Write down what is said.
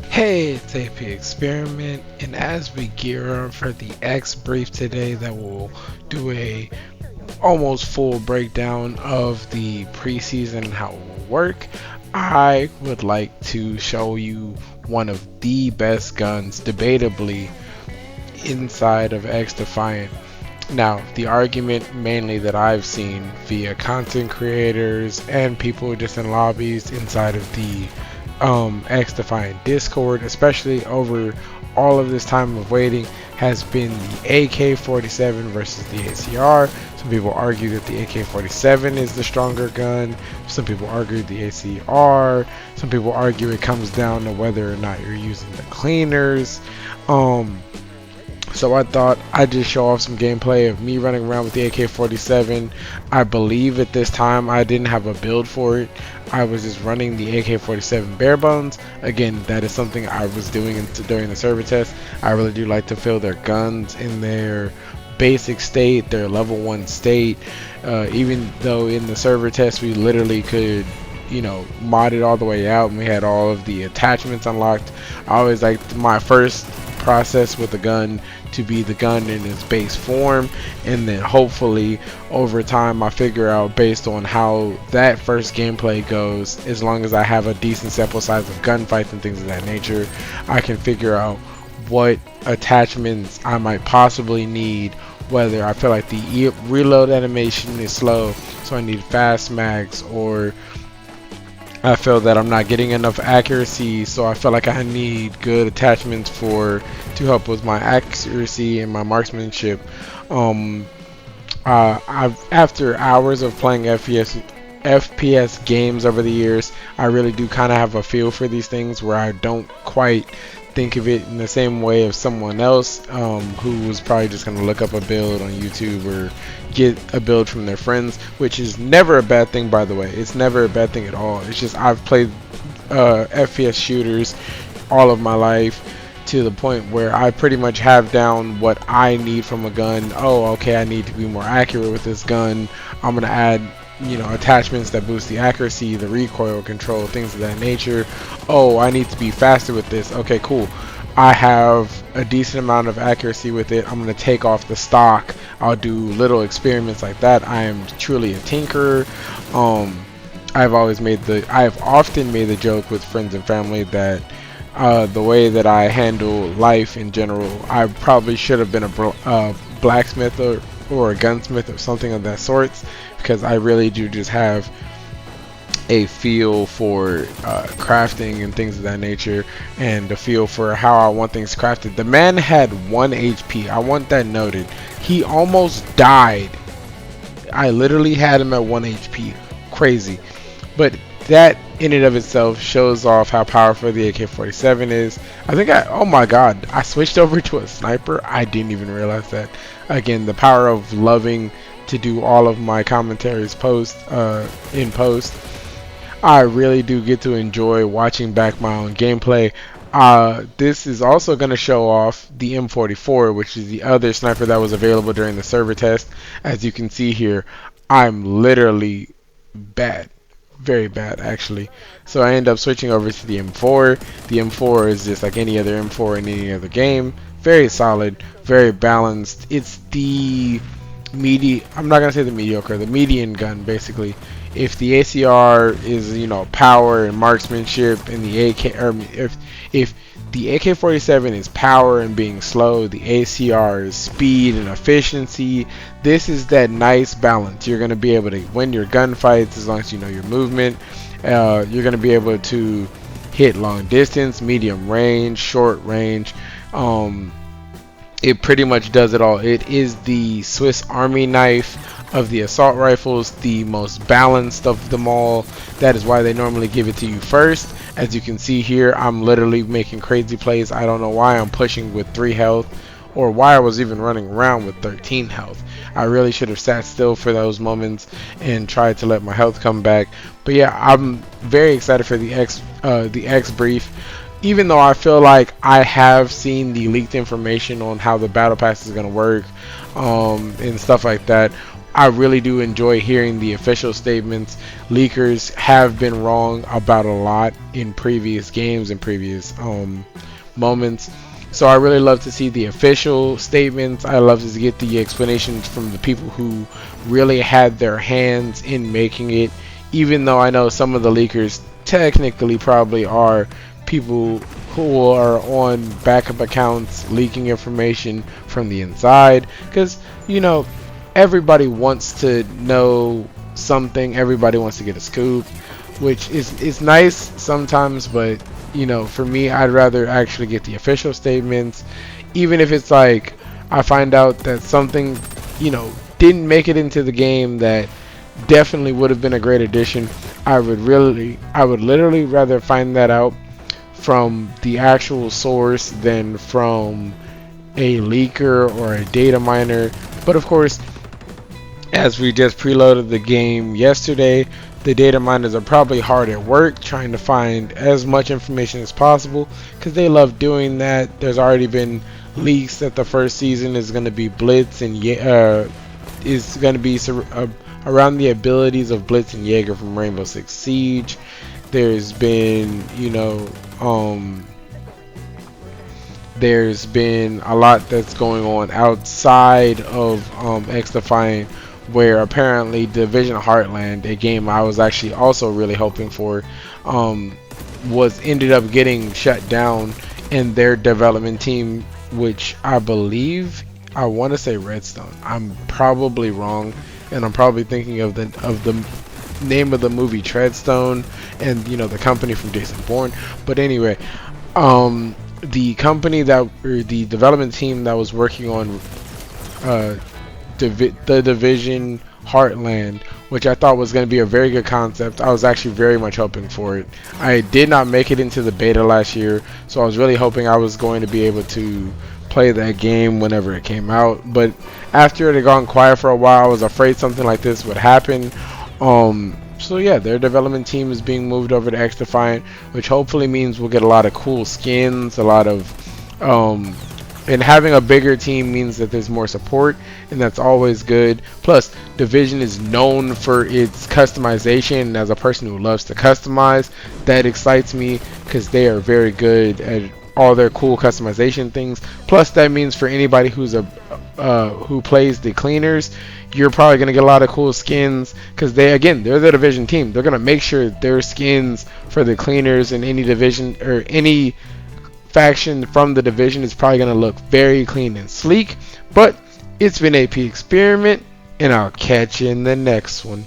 Hey, it's AP Experiment, and as we gear up for the X brief today, that will do a almost full breakdown of the preseason and how it will work, I would like to show you one of the best guns, debatably, inside of XDefiant. Now, the argument mainly that I've seen via content creators and people just in lobbies inside of the XDefiant Discord, especially over all of this time of waiting, has been the AK-47 versus the ACR. Some people argue that the AK-47 is the stronger gun. Some people argue the ACR. Some people argue it comes down to whether or not you're using the cleaners. Um, so I thought I'd just show off some gameplay of me running around with the AK-47. I believe at this time I didn't have a build for it. I was just running the AK-47 bare bones. Again, that is something I was doing during the server test. I really do like to feel their guns in their basic state, their level 1 state. Even though in the server test we literally could mod it all the way out and we had all of the attachments unlocked. I always liked my first process with the gun to be the gun in its base form, and then hopefully over time I figure out, based on how that first gameplay goes, as long as I have a decent sample size of gunfights and things of that nature, I can figure out what attachments I might possibly need, whether I feel like the reload animation is slow so I need fast mags, or I feel that I'm not getting enough accuracy, so I feel like I need good attachments to help with my accuracy and my marksmanship. After hours of playing FPS games over the years, I really do kind of have a feel for these things where I don't quite think of it in the same way of someone else who was probably just going to look up a build on YouTube or get a build from their friends, which is never a bad thing, by the way. It's never a bad thing at all. It's just I've played FPS shooters all of my life to the point where I pretty much have down what I need from a gun. Oh, okay, I need to be more accurate with this gun. I'm going to add attachments that boost the accuracy, the recoil control, things of that nature. Oh, I need to be faster with this. Okay, cool. I have a decent amount of accuracy with it. I'm going to take off the stock. I'll do little experiments like that. I am truly a tinkerer. I've often made the joke with friends and family that the way that I handle life in general, I probably should have been a blacksmith or a gunsmith or something of that sorts, because I really do just have a feel for crafting and things of that nature, and a feel for how I want things crafted. The man had 1 HP. I want that noted. He almost died. I literally had him at 1 HP. Crazy. But that in and of itself shows off how powerful the AK-47 is. Oh my god, I switched over to a sniper. I didn't even realize that. Again, the power of loving to do all of my commentaries in post. I really do get to enjoy watching back my own gameplay. This is also going to show off the M44, which is the other sniper that was available during the server test. As you can see here, I'm literally bad. Very bad, actually. So I end up switching over to the M4. The M4 is just like any other M4 in any other game. Very solid, very balanced. It's the I'm not gonna say the mediocre, the median gun basically. If the ACR is power and marksmanship, and the if the AK-47 is power and being slow, the ACR is speed and efficiency. This is that nice balance. You're gonna be able to win your gunfights as long as you know your movement. You're gonna be able to hit long distance, medium range, short range. It pretty much does it all. It is the Swiss Army knife of the assault rifles, the most balanced of them all. That is why they normally give it to you first. As you can see here, I'm literally making crazy plays. I don't know why I'm pushing with 3 health, or why I was even running around with 13 health. I really should have sat still for those moments and tried to let my health come back. But yeah, I'm very excited for the X brief. Even though I feel like I have seen the leaked information on how the battle pass is going to work and stuff like that, I really do enjoy hearing the official statements. Leakers have been wrong about a lot in previous games and previous moments. So I really love to see the official statements. I love to get the explanations from the people who really had their hands in making it. Even though I know some of the leakers technically probably are people who are on backup accounts leaking information from the inside. Because, you know, everybody wants to know something, everybody wants to get a scoop, which is nice sometimes, but for me, I'd rather actually get the official statements. Even if it's like I find out that something didn't make it into the game that definitely would have been a great addition, I would literally rather find that out from the actual source than from a leaker or a data miner. But of course, as we just preloaded the game yesterday, the data miners are probably hard at work trying to find as much information as possible because they love doing that. There's already been leaks that the first season is going to be Blitz and is going to be around the abilities of Blitz and Jaeger from Rainbow Six Siege. There's been there's been a lot that's going on outside of XDefiant, where apparently Division Heartland, a game I was actually also really hoping for, was ended up getting shut down, and their development team, which I believe, I want to say Redstone. I'm probably wrong, and I'm probably thinking of the name of the movie Treadstone, and the company from Jason Bourne. But anyway, the company or the development team that was working on the Division Heartland, which I thought was going to be a very good concept. I was actually very much hoping for it. I did not make it into the beta last year, so I was really hoping I was going to be able to play that game whenever it came out. But after it had gone quiet for a while, I was afraid something like this would happen. So yeah, their development team is being moved over to XDefiant, which hopefully means we'll get a lot of cool skins, a lot of and having a bigger team means that there's more support, and that's always good. Plus, Division is known for its customization, and as a person who loves to customize, that excites me because they are very good at all their cool customization things. Plus, that means for anybody who's who plays the cleaners, you're probably gonna get a lot of cool skins because they're the Division team. They're gonna make sure their skins for the cleaners in any division or any faction from the Division is probably going to look very clean and sleek. But it's been AP Experiment, and I'll catch you in the next one.